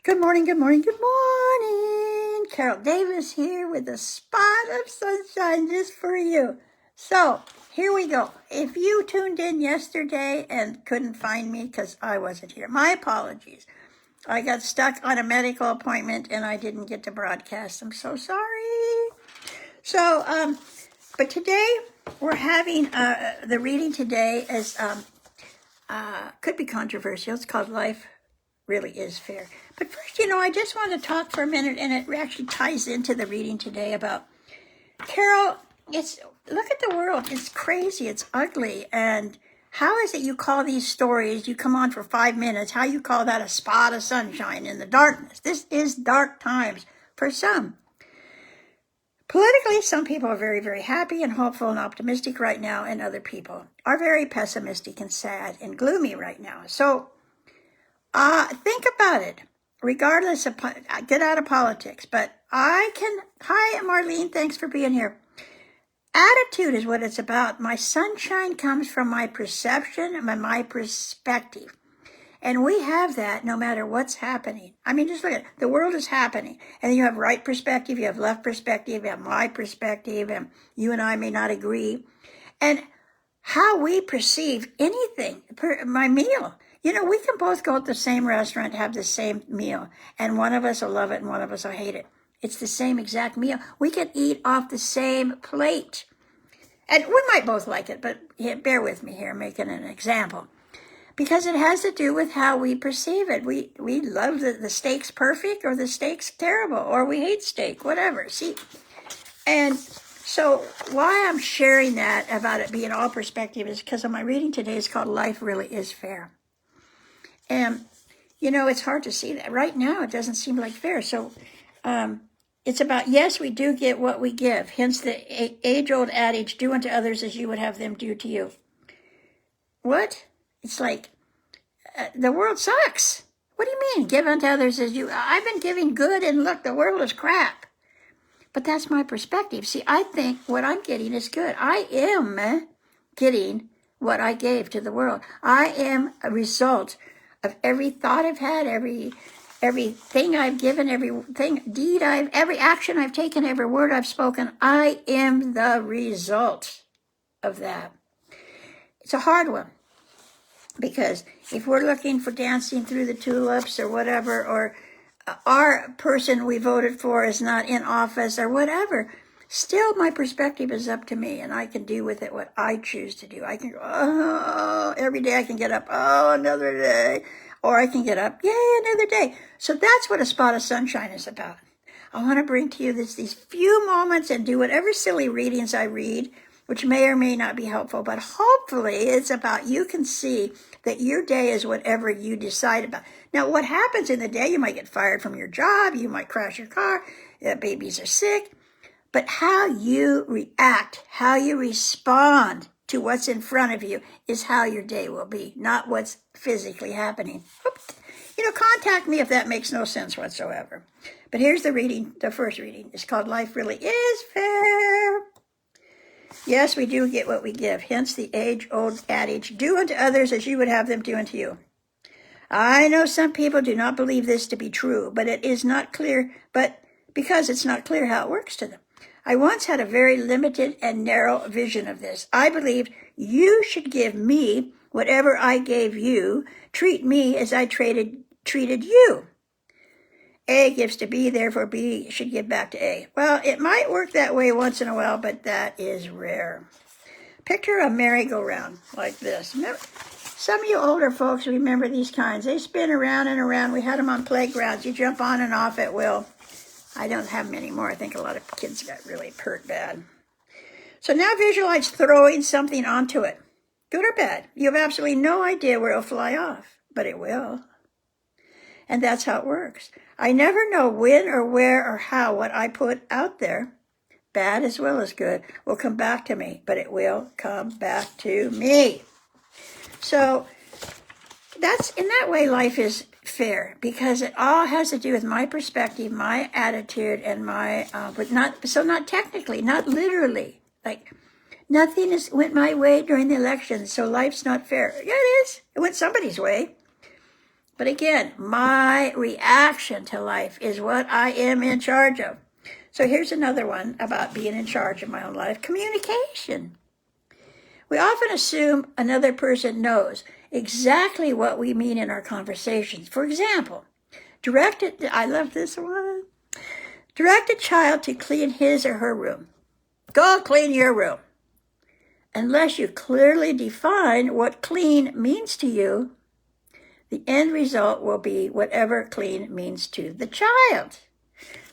Good morning, good morning, good morning. Carol Davis here with a spot of sunshine just for you. So, here we go. If you tuned in yesterday and couldn't find me because I wasn't here, my apologies. I got stuck on a medical appointment and I didn't get to broadcast. I'm so sorry. So, but today we're having the reading today is could be controversial. It's called Life Really Is Fair. But first, I just want to talk for a minute, and it actually ties into the reading today about Carol. Look at the world. It's crazy. It's ugly. And how is it you call these stories, you come on for 5 minutes, how you call that a spot of sunshine in the darkness? This is dark times for some. Politically, some people are very, very happy and hopeful and optimistic right now, and other people are very pessimistic and sad and gloomy right now. So think about it. Regardless of, get out of politics, but hi, Marlene, thanks for being here. Attitude is what it's about. My sunshine comes from my perception and my perspective. And we have that no matter what's happening. I mean, just look at it. The world is happening. And then you have right perspective, you have left perspective, you have my perspective, and you and I may not agree. And how we perceive anything, my meal. We can both go to the same restaurant, have the same meal, and one of us will love it and one of us will hate it. It's the same exact meal. We can eat off the same plate. And we might both like it, but bear with me here, making an example. Because it has to do with how we perceive it. We love the steak's perfect or the steak's terrible, or we hate steak, whatever. See? And so why I'm sharing that about it being all perspective is because of my reading today is called Life Really Is Fair. And, it's hard to see that. Right now, it doesn't seem like fair. So it's about, yes, we do get what we give. Hence the age-old adage, do unto others as you would have them do to you. What? It's like, the world sucks. What do you mean, give unto others as you? I've been giving good, and look, the world is crap. But that's my perspective. See, I think what I'm getting is good. I am getting what I gave to the world. I am a result of every thought I've had, everything I've given, every action I've taken, every word I've spoken. I am the result of that. It's a hard one, because if we're looking for dancing through the tulips or whatever, or our person we voted for is not in office or whatever, still my perspective is up to me, and I can do with it what I choose to do. I can go, every day I can get up, another day. Or I can get up, yay, another day. So that's what a spot of sunshine is about. I want to bring to you these few moments and do whatever silly readings I read, which may or may not be helpful, but hopefully it's about you can see that your day is whatever you decide about. Now, what happens in the day, you might get fired from your job, you might crash your car, babies are sick, but how you react, how you respond to what's in front of you is how your day will be, not what's physically happening. Contact me if that makes no sense whatsoever. But here's the reading, the first reading. It's called Life Really Is Fair. Yes, we do get what we give. Hence the age-old adage, do unto others as you would have them do unto you. I know some people do not believe this to be true, but it is not clear, because it's not clear how it works to them. I once had a very limited and narrow vision of this. I believed you should give me whatever I gave you. Treat me as I treated you. A gives to B, therefore B should give back to A. Well, it might work that way once in a while, but that is rare. Picture a merry-go-round like this. Some of you older folks remember these kinds. They spin around and around. We had them on playgrounds. You jump on and off at will. I don't have them anymore. I think a lot of kids got really hurt bad. So now visualize throwing something onto it. Good or bad. You have absolutely no idea where it'll fly off, but it will. And that's how it works. I never know when or where or how what I put out there, bad as well as good, will come back to me, but it will come back to me. So that's, in that way, life is fair, because it all has to do with my perspective, my attitude, and my, but not technically, not literally. Like, nothing went my way during the election, so life's not fair. Yeah, it is. It went somebody's way. But again, my reaction to life is what I am in charge of. So here's another one about being in charge of my own life. Communication. We often assume another person knows exactly what we mean in our conversations. For example, I love this one. Direct a child to clean his or her room. Go clean your room. Unless you clearly define what clean means to you, the end result will be whatever clean means to the child.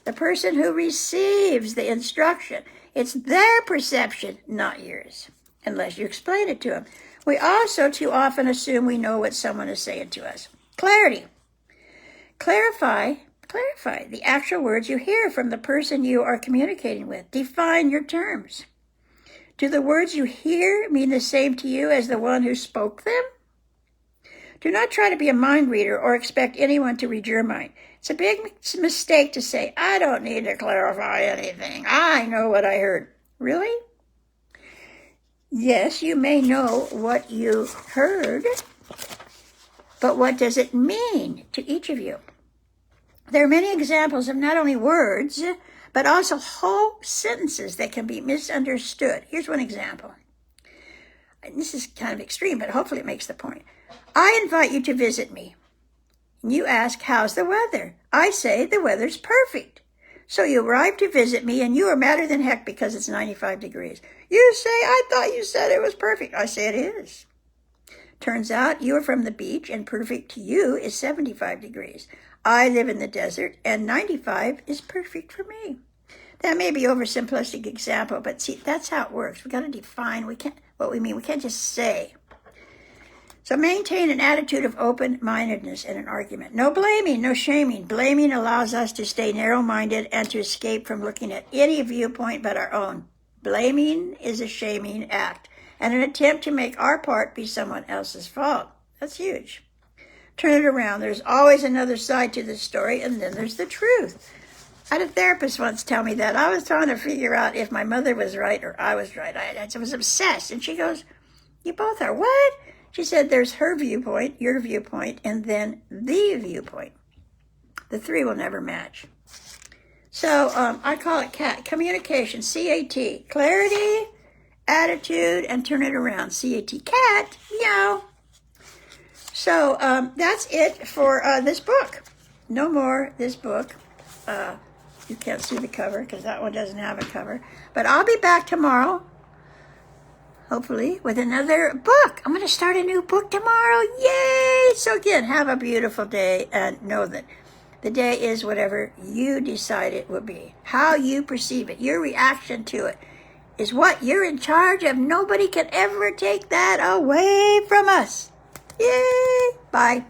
The person who receives the instruction, it's their perception, not yours, unless you explain it to them. We also too often assume we know what someone is saying to us. Clarity. Clarify the actual words you hear from the person you are communicating with. Define your terms. Do the words you hear mean the same to you as the one who spoke them? Do not try to be a mind reader or expect anyone to read your mind. It's a big mistake to say, I don't need to clarify anything. I know what I heard. Really? Yes, you may know what you heard, but what does it mean to each of you? There are many examples of not only words, but also whole sentences that can be misunderstood. Here's one example. And this is kind of extreme, but hopefully it makes the point. I invite you to visit me. And you ask, how's the weather? I say, the weather's perfect. So you arrive to visit me, and you are madder than heck because it's 95 degrees. You say, I thought you said it was perfect. I say it is. Turns out you are from the beach, and perfect to you is 75 degrees. I live in the desert, and 95 is perfect for me. That may be an oversimplistic example, but see, that's how it works. We got to define what we mean. We can't just say. So maintain an attitude of open-mindedness in an argument. No blaming, no shaming. Blaming allows us to stay narrow-minded and to escape from looking at any viewpoint but our own. Blaming is a shaming act and an attempt to make our part be someone else's fault. That's huge. Turn it around. There's always another side to the story, and then there's the truth. I had a therapist once tell me that. I was trying to figure out if my mother was right or I was right. I was obsessed. And she goes, you both are what? She said there's her viewpoint, your viewpoint, and then the viewpoint. The three will never match. So I call it CAT, communication, C-A-T, clarity, attitude, and turn it around, C-A-T, cat, meow. So that's it for this book. No more this book. You can't see the cover because that one doesn't have a cover. But I'll be back tomorrow, hopefully, with another book. I'm going to start a new book tomorrow. Yay! So again, have a beautiful day and know that the day is whatever you decide it will be. How you perceive it, your reaction to it, is what you're in charge of. Nobody can ever take that away from us. Yay! Bye.